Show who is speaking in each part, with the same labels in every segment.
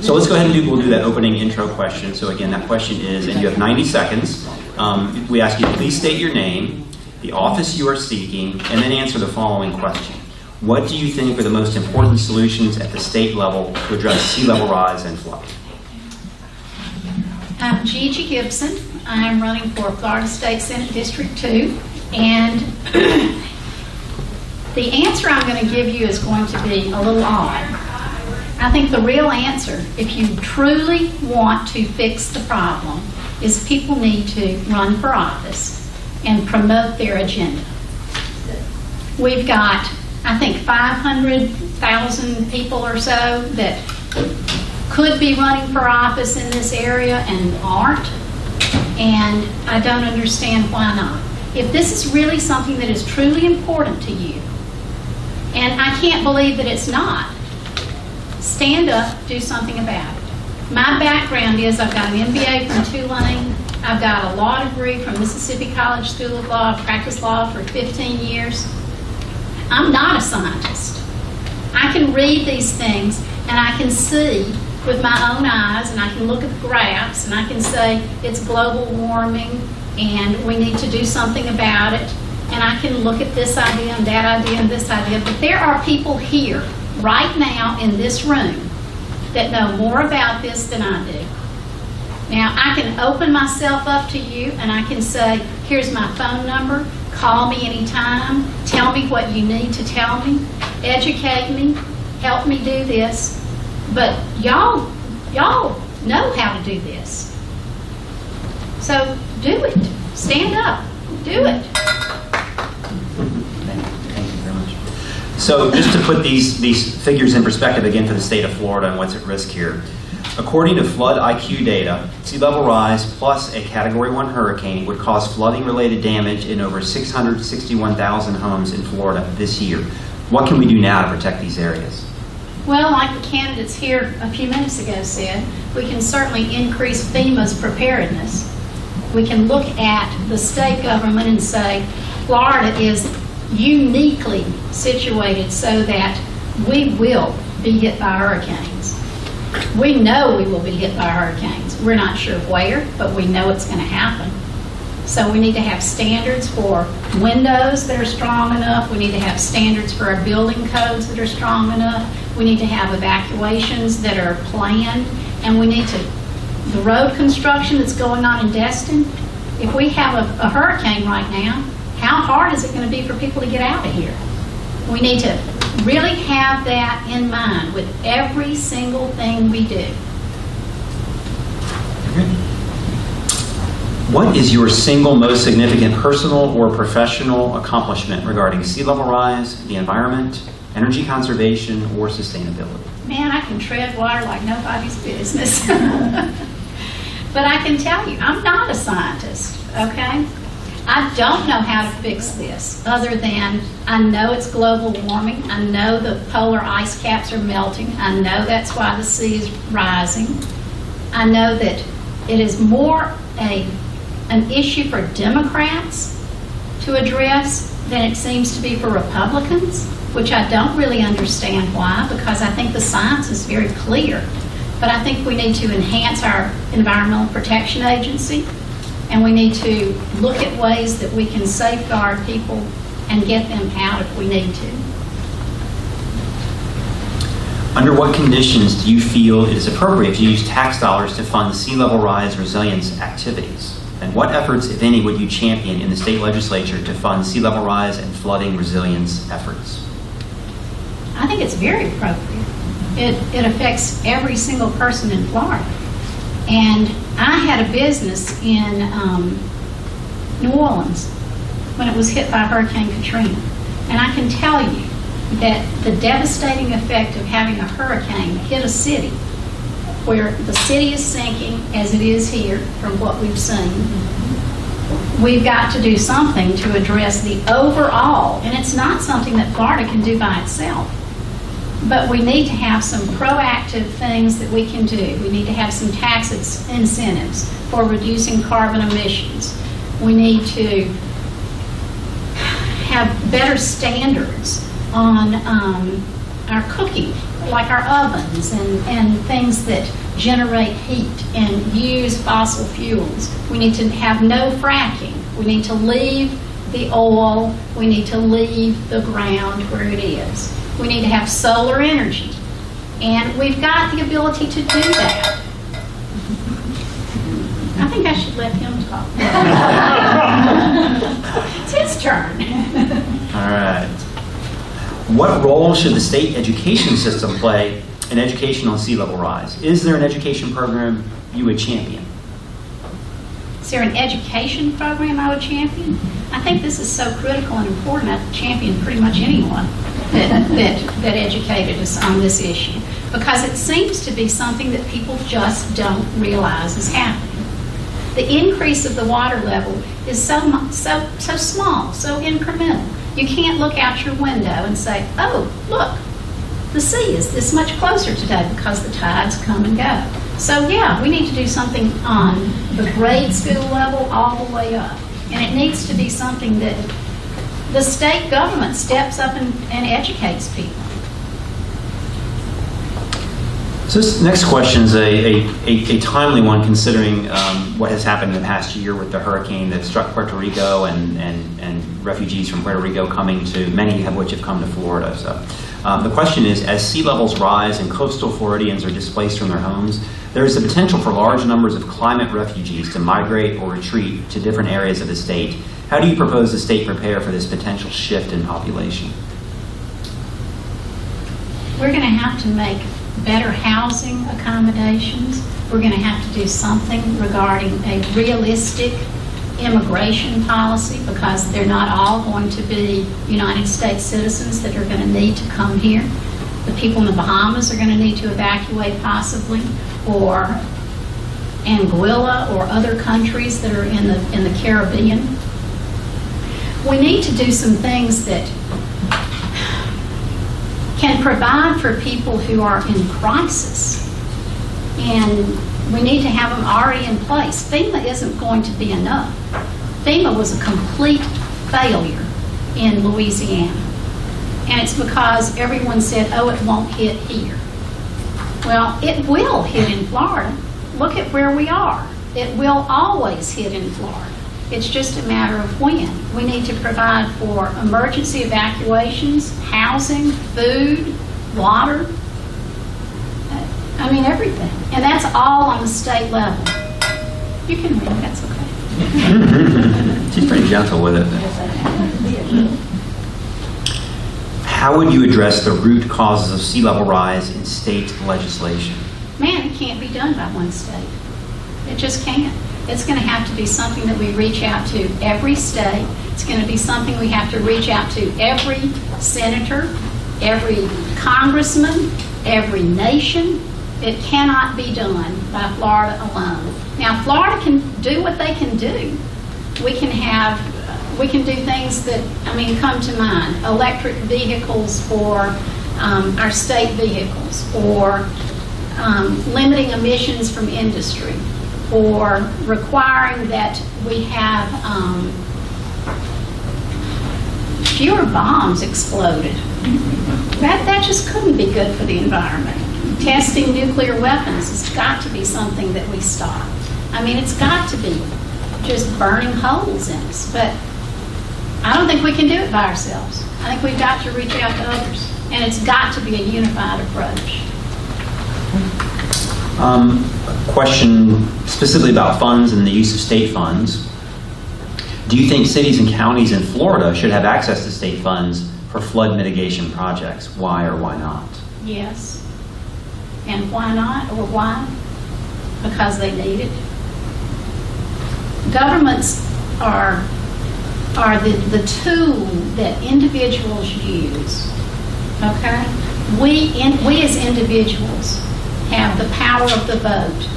Speaker 1: So let's go ahead and we'll do that opening intro question. So again, that question is, and you have 90 seconds. We ask you to please state your name, the office you are seeking, and then answer the following question. What do you think are the most important solutions at the state level to address sea level rise and flood?
Speaker 2: I'm Gigi Gibson. I'm running for Florida State Senate District 2, and the answer I'm going to give you is going to be a little odd. I think the real answer, if you truly want to fix the problem, is people need to run for office and promote their agenda. We've got, I think, 500,000 people or so that could be running for office in this area and aren't, and I don't understand why not. If this is really something that is truly important to you, and I can't believe that it's not, stand up, do something about it. My background is I've got an MBA from Tulane, I've got a law degree from Mississippi College School of Law, I've practiced law for 15 years. I'm not a scientist. I can read these things and I can see with my own eyes, and I can look at the graphs and I can say it's global warming and we need to do something about it, and I can look at this idea and that idea and this idea, but there are people here right now in this room that know more about this than I do. Now, I can open myself up to you and I can say, here's my phone number, call me anytime, tell me what you need to tell me, educate me, help me do this. But y'all know how to do this. So do it. Stand up. Do it.
Speaker 1: Thank you very much. So just to put these figures in perspective again for the state of Florida and what's at risk here. According to Flood IQ data, sea level rise plus a Category 1 hurricane would cause flooding-related damage in over 661,000 homes in Florida this year. What can we do now to protect these areas?
Speaker 2: Well, like the candidates here a few minutes ago said, we can certainly increase FEMA's preparedness. We can look at the state government and say, Florida is uniquely situated so that we will be hit by hurricanes. We know we will be hit by hurricanes. We're not sure where, but we know it's going to happen. So we need to have standards for windows that are strong enough. We need to have standards for our building codes that are strong enough. We need to have evacuations that are planned. And we need to, the road construction that's going on in Destin, if we have a hurricane right now, how hard is it going to be for people to get out of here? We need to really have that in mind with every single thing we do.
Speaker 1: What is your single most significant personal or professional accomplishment regarding sea level rise, the environment, energy conservation, or sustainability?
Speaker 2: Man, I can tread water like nobody's business. But I can tell you, I'm not a scientist, okay? I don't know how to fix this other than I know it's global warming. I know the polar ice caps are melting. I know that's why the sea is rising. I know that it is more an issue for Democrats to address than it seems to be for Republicans, which I don't really understand why, because I think the science is very clear. But I think we need to enhance our Environmental Protection Agency, and we need to look at ways that we can safeguard people and get them out if we need to.
Speaker 1: Under what conditions do you feel it is appropriate to use tax dollars to fund sea level rise resilience activities? And what efforts, if any, would you champion in the state legislature to fund sea level rise and flooding resilience efforts?
Speaker 2: I think it's very appropriate. It affects every single person in Florida. And I had a business in New Orleans when it was hit by Hurricane Katrina. And I can tell you that the devastating effect of having a hurricane hit a city where the city is sinking as it is here from what we've seen, we've got to do something to address the overall, and it's not something that Florida can do by itself, but we need to have some proactive things that we can do. We need to have some tax incentives for reducing carbon emissions. We need to have better standards on our cooking, like our ovens and things that generate heat and use fossil fuels. We need to have no fracking. We need to leave the oil. We need to leave the ground where it is. We need to have solar energy. And we've got the ability to do that. I think I should let him talk. It's his turn.
Speaker 1: All right. What role should the state education system play in education on sea level rise? Is there an education program you would champion?
Speaker 2: Is there an education program I would champion? I think this is so critical and important. I champion pretty much anyone that educated us on this issue, because it seems to be something that people just don't realize is happening. The increase of the water level is so small, so incremental. You can't look out your window and say, oh, look, the sea is this much closer today because the tides come and go. So yeah, we need to do something on the grade school level all the way up. And it needs to be something that the state government steps up and educates people.
Speaker 1: So this next question is a timely one, considering what has happened in the past year with the hurricane that struck Puerto Rico and refugees from Puerto Rico coming to, many of which have come to Florida. So the question is, as sea levels rise and coastal Floridians are displaced from their homes, there is the potential for large numbers of climate refugees to migrate or retreat to different areas of the state. How do you propose the state prepare for this potential shift in population?
Speaker 2: We're going to have to make better housing accommodations. We're going to have to do something regarding a realistic immigration policy, because they're not all going to be United States citizens that are going to need to come here. The people in the Bahamas are going to need to evacuate possibly, or Anguilla or other countries that are in the Caribbean. We need to do some things that can provide for people who are in crisis, and we need to have them already in place. FEMA isn't going to be enough. FEMA was a complete failure in Louisiana, and it's because everyone said, oh, it won't hit here. Well, it will hit in Florida. Look at where we are. It will always hit in Florida. It's just a matter of when. We need to provide for emergency evacuations, housing, food, water. I mean, everything. And that's all on the state level. You can read, that's okay.
Speaker 1: She's pretty gentle with it. How would you address the root causes of sea level rise in state legislation?
Speaker 2: Man, it can't be done by one state. It just can't. It's going to have to be something that we reach out to every state. It's going to be something we have to reach out to every senator, every congressman, every nation. It cannot be done by Florida alone. Now, Florida can do what they can do. We can do things that, come to mind. Electric vehicles for our state vehicles, or limiting emissions from industry, or requiring that we have fewer bombs exploded. That just couldn't be good for the environment. Testing nuclear weapons has got to be something that we stop. It's got to be just burning holes in us. But I don't think we can do it by ourselves. I think we've got to reach out to others. And it's got to be a unified approach.
Speaker 1: A question specifically about funds and the use of state funds. Do you think cities and counties in Florida should have access to state funds for flood mitigation projects? Why or why not?
Speaker 2: Yes. And why not, or why? Because they need it. Governments are the tool that individuals use. Okay? We as individuals have the power of the vote.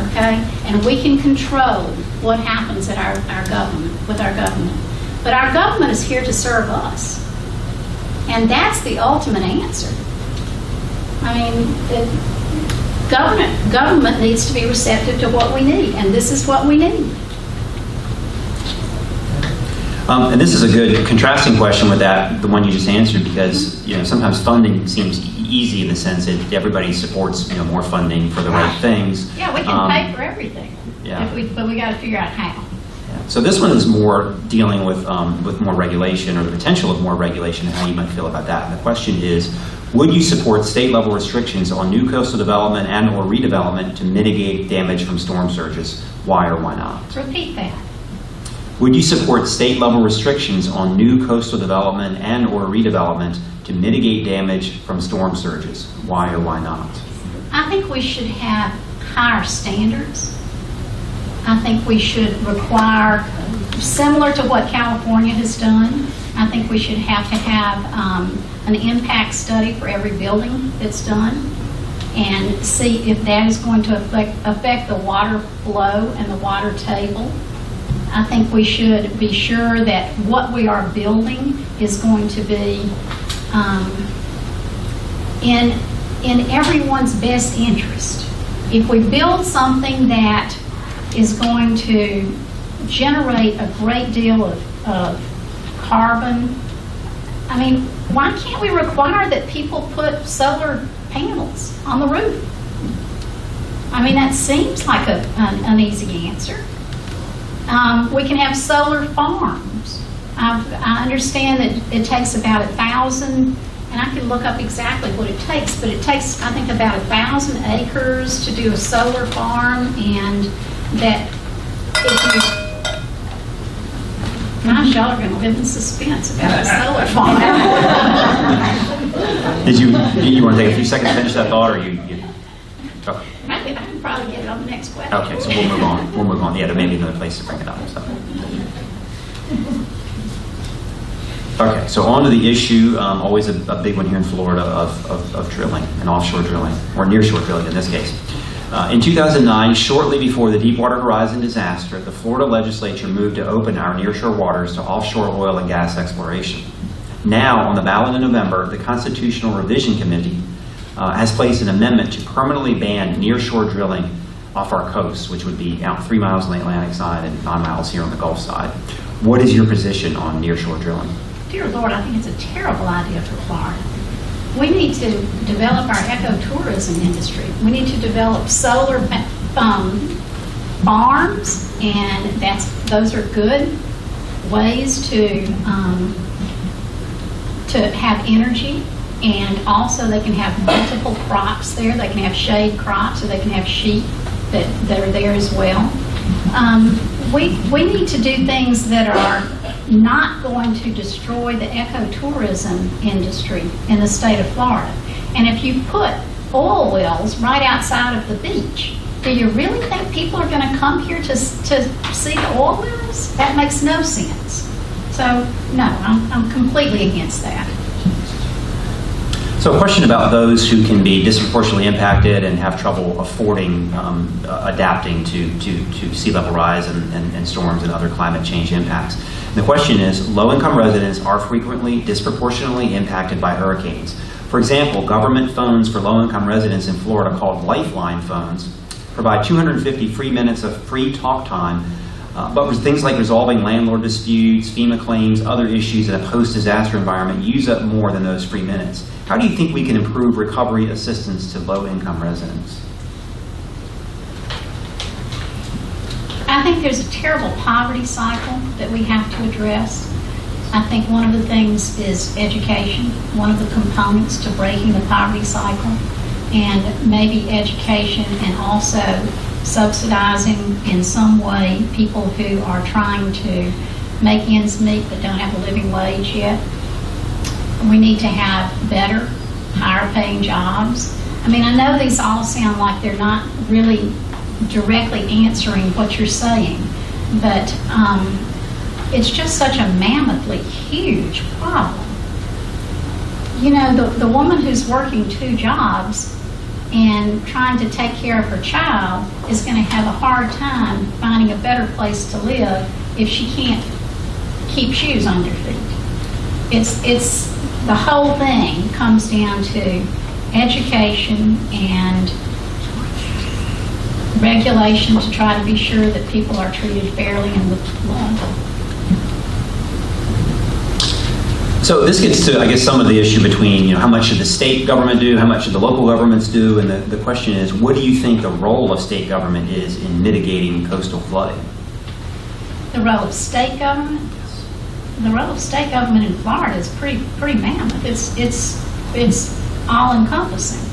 Speaker 2: Okay? And we can control what happens at our government, with our government. But our government is here to serve us. And that's the ultimate answer. Government needs to be receptive to what we need, and this is what we need.
Speaker 1: And this is a good contrasting question with that, the one you just answered, because sometimes funding seems easy in the sense that everybody supports more funding for the right things.
Speaker 2: Yeah, we can pay for everything.
Speaker 1: Yeah.
Speaker 2: But we got to figure out how.
Speaker 1: So this one is more dealing with more regulation, or the potential of more regulation, and how you might feel about that. And the question is, would you support state-level restrictions on new coastal development and or redevelopment to mitigate damage from storm surges? Why or why not?
Speaker 2: Repeat that.
Speaker 1: Would you support state-level restrictions on new coastal development and or redevelopment to mitigate damage from storm surges? Why or why not?
Speaker 2: I think we should have higher standards. I think we should require, similar to what California has done, I think we should have to have an impact study for every building that's done and see if that is going to affect the water flow and the water table. I think we should be sure that what we are building is going to be in everyone's best interest. If we build something that is going to generate a great deal of carbon, I mean, why can't we require that people put solar panels on the roof? I mean, that seems like an easy answer. We can have solar farms. I understand that it takes about 1,000, and I can look up exactly what it takes, but it takes, I think, about 1,000 acres to do a solar farm, and that if you, gosh, y'all are going to live in suspense about the solar farm.
Speaker 1: You want to take a few seconds to finish that thought, or you okay.
Speaker 2: I can probably get it on the next question.
Speaker 1: Okay, so we'll move on. We'll move on. Yeah, there may be another place to bring it up. So. Okay, so on to the issue, always a big one here in Florida of drilling and offshore drilling, or nearshore drilling in this case. In 2009, shortly before the Deepwater Horizon disaster, the Florida legislature moved to open our nearshore waters to offshore oil and gas exploration. Now, on the ballot in November, the Constitutional Revision Committee has placed an amendment to permanently ban nearshore drilling off our coast, which would be out 3 miles on the Atlantic side and 9 miles here on the Gulf side. What is your position on nearshore drilling?
Speaker 2: Dear Lord, I think it's a terrible idea for Florida. We need to develop our ecotourism industry. We need to develop solar farms, and those are good ways to have energy. And also they can have multiple crops there. They can have shade crops, or they can have sheep that are there as well. We need to do things that are not going to destroy the ecotourism industry in the state of Florida. And if you put oil wells right outside of the beach, do you really think people are going to come here to see the oil wells? That makes no sense. So, no, I'm completely against that.
Speaker 1: So a question about those who can be disproportionately impacted and have trouble affording adapting to sea level rise and storms and other climate change impacts. And the question is, low-income residents are frequently disproportionately impacted by hurricanes. For example, government phones for low-income residents in Florida called Lifeline phones provide 250 free minutes of free talk time, but with things like resolving landlord disputes, FEMA claims, other issues in a post-disaster environment use up more than those free minutes. How do you think we can improve recovery assistance to low-income residents?
Speaker 2: I think there's a terrible poverty cycle that we have to address. I think one of the things is education, one of the components to breaking the poverty cycle, and maybe education, and also subsidizing in some way people who are trying to make ends meet but don't have a living wage yet. We need to have better, higher paying jobs. I mean, I know these all sound like they're not really directly answering what you're saying, but it's just such a mammothly huge problem. You know, the woman who's working 2 jobs and trying to take care of her child is going to have a hard time finding a better place to live if she can't keep shoes on their feet. It's the whole thing comes down to education and regulation to try to be sure that people are treated fairly and with love.
Speaker 1: So this gets to, I guess, some of the issue between, how much should the state government do, how much should the local governments do, and the question is, what do you think the role of state government is in mitigating coastal flooding?
Speaker 2: The role of state government? The role of state government in Florida is pretty mammoth. It's all-encompassing.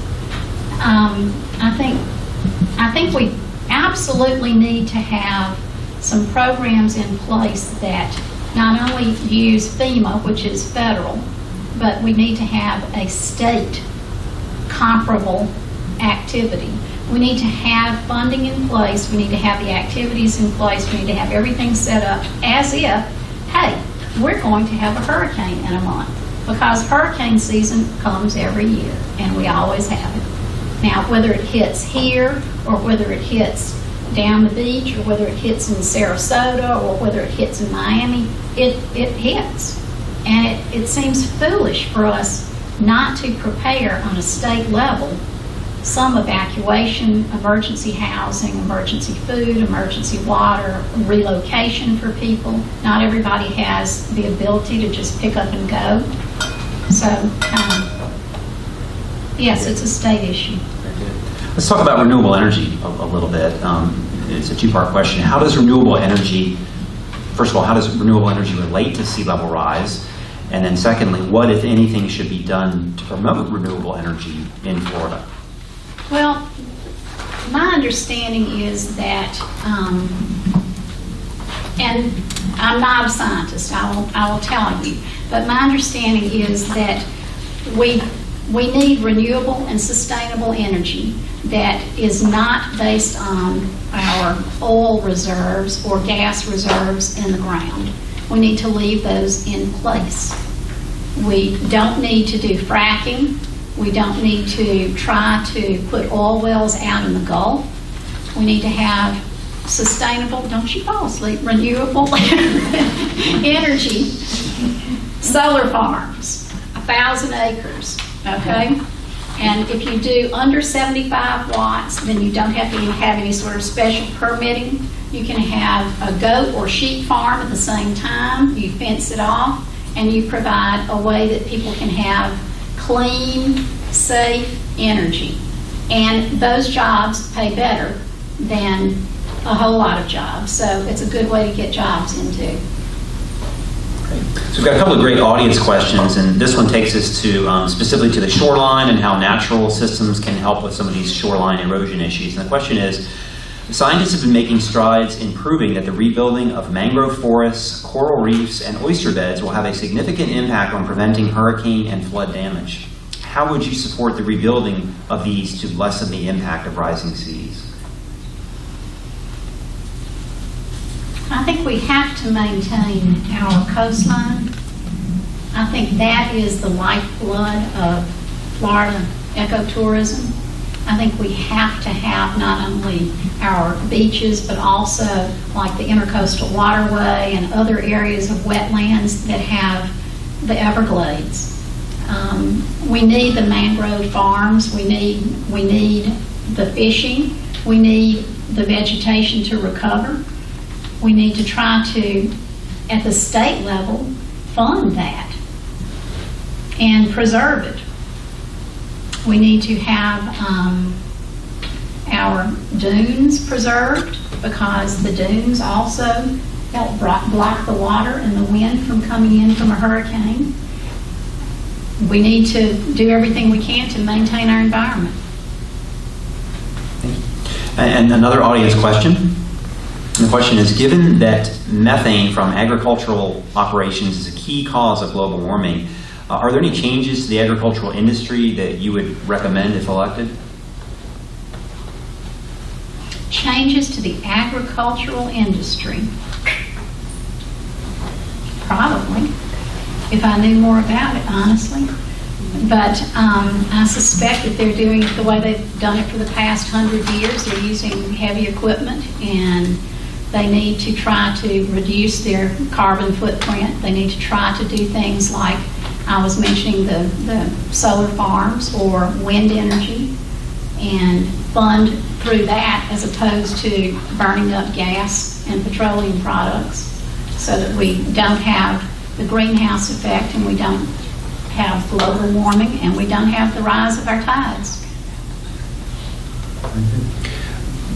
Speaker 2: I think we absolutely need to have some programs in place that not only use FEMA, which is federal, but we need to have a state comparable activity. We need to have funding in place. We need to have the activities in place. We need to have everything set up as if, hey, we're going to have a hurricane in a month, because hurricane season comes every year, and we always have it. Now, whether it hits here, or whether it hits down the beach, or whether it hits in Sarasota, or whether it hits in Miami, it hits. And it seems foolish for us not to prepare on a state level some evacuation, emergency housing, emergency food, emergency water, relocation for people. Not everybody has the ability to just pick up and go. So, yes, it's a state issue.
Speaker 1: Let's talk about renewable energy a little bit. It's a two-part question. How does renewable energy, first of all, how does renewable energy relate to sea level rise? And then secondly, what, if anything, should be done to promote renewable energy in Florida?
Speaker 2: Well, my understanding is that, and I'm not a scientist, I will tell you, but my understanding is that we need renewable and sustainable energy that is not based on our oil reserves or gas reserves in the ground. We need to leave those in place. We don't need to do fracking. We don't need to try to put oil wells out in the Gulf. We need to have sustainable, don't you fall asleep, renewable energy, solar farms, 1,000 acres, okay? And if you do under 75 watts, then you don't have to have any sort of special permitting. You can have a goat or sheep farm at the same time. You fence it off, and you provide a way that people can have clean, safe energy. And those jobs pay better than a whole lot of jobs. So it's a good way to get jobs into.
Speaker 1: So we've got a couple of great audience questions, and this one takes us to specifically to the shoreline and how natural systems can help with some of these shoreline erosion issues. And the question is, scientists have been making strides in proving that the rebuilding of mangrove forests, coral reefs, and oyster beds will have a significant impact on preventing hurricane and flood damage. How would you support the rebuilding of these to lessen the impact of rising seas?
Speaker 2: I think we have to maintain our coastline. I think that is the lifeblood of Florida ecotourism. I think we have to have not only our beaches, but also like the Intercoastal Waterway and other areas of wetlands that have the Everglades. We need the mangrove farms. We need the fishing. We need the vegetation to recover. We need to try to, at the state level, fund that and preserve it. We need to have our dunes preserved, because the dunes also help block the water and the wind from coming in from a hurricane. We need to do everything we can to maintain our environment.
Speaker 1: And another audience question. The question is, given that methane from agricultural operations is a key cause of global warming, are there any changes to the agricultural industry that you would recommend if elected?
Speaker 2: Changes to the agricultural industry? Probably, if I knew more about it, honestly. But I suspect that they're doing it the way they've done it for the past 100 years. They're using heavy equipment, and they need to try to reduce their carbon footprint. They need to try to do things like I was mentioning, the solar farms or wind energy, and fund through that as opposed to burning up gas and petroleum products, so that we don't have the greenhouse effect, and we don't have global warming, and we don't have the rise of our tides.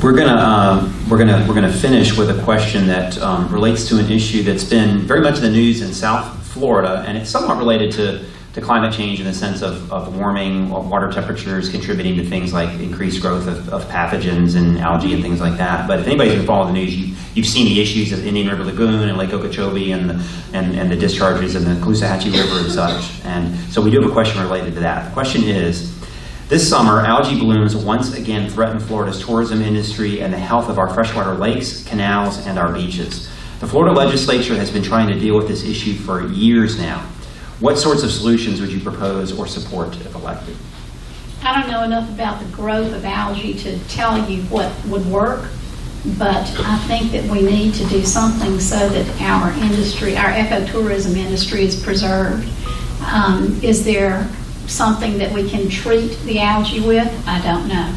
Speaker 1: We're gonna finish with a question that relates to an issue that's been very much in the news in South Florida, and it's somewhat related to climate change in the sense of warming, water temperatures contributing to things like increased growth of pathogens and algae and things like that. But if anybody's been following the news, you've seen the issues of Indian River Lagoon and Lake Okeechobee and the discharges in the Caloosahatchee River and such. And so we do have a question related to that. The question is, this summer, algae blooms once again threaten Florida's tourism industry and the health of our freshwater lakes, canals, and our beaches. The Florida legislature has been trying to deal with this issue for years now. What sorts of solutions would you propose or support if elected?
Speaker 2: I don't know enough about the growth of algae to tell you what would work, but I think that we need to do something so that our industry, our ecotourism industry, is preserved. Is there something that we can treat the algae with? I don't know.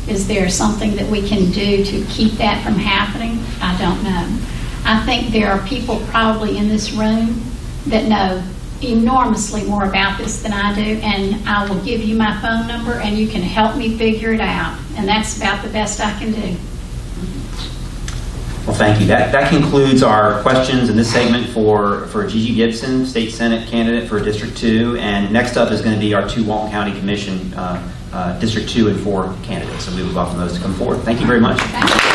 Speaker 2: Is there something that we can do to keep that from happening? I don't know. I think there are people probably in this room that know enormously more about this than I do, and I will give you my phone number and you can help me figure it out. And that's about the best I can do.
Speaker 1: Well, thank you. That concludes our questions in this segment for Gigi Gibson, State Senate candidate for District 2. And next up is going to be our 2 Walton County Commission District 2 and 4 candidates. So we would welcome those to come forward. Thank you very much.
Speaker 2: Thank you.